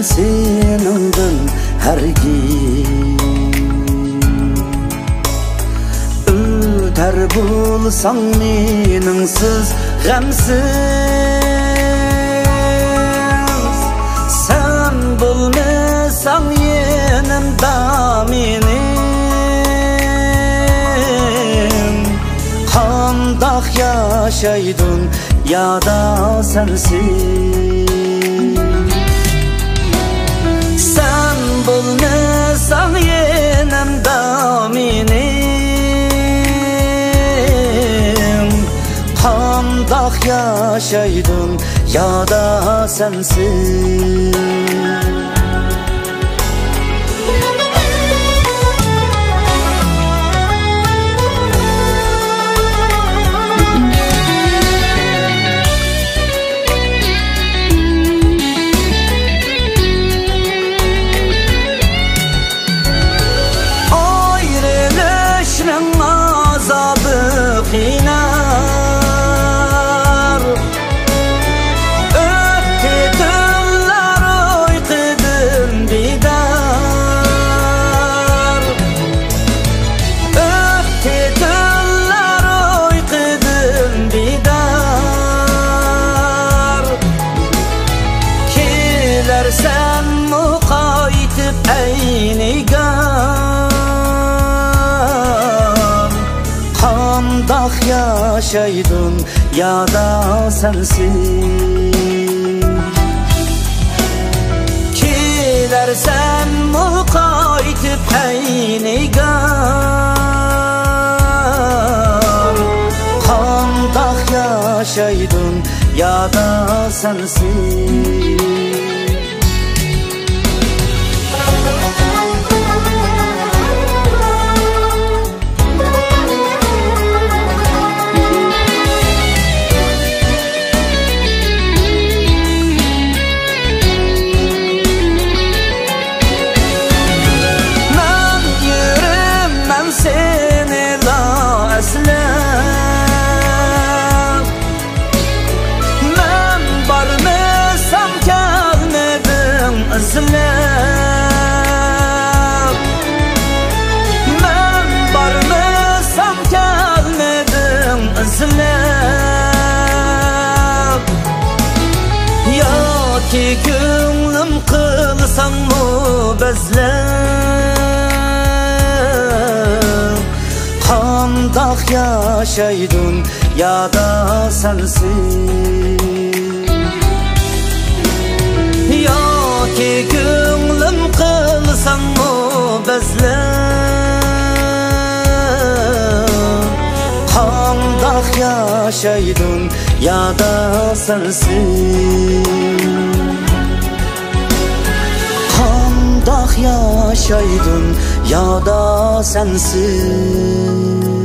seningdin hergiz öter bulsang meningsiz gamsiz sen bulmasang yanimda mening qandoq yaşaydın ya da sensiz sen bulmasang yanimda mening qandoq yaşaydın ya da sensiz sen muqaytib aynigan qandoq yaşaydın ya da sensiz kelersen muqaytib aynigan qandoq yaşaydın ya da sensiz men barmasam gelmedim izlab yoki ko'nglim qilsam bezlab qandoq yaşaydın ya da sensiz yoki ko'nglim qilsam bezlab qandoq yaşaydın ya da sensiz qandoq yaşaydın ya da sensiz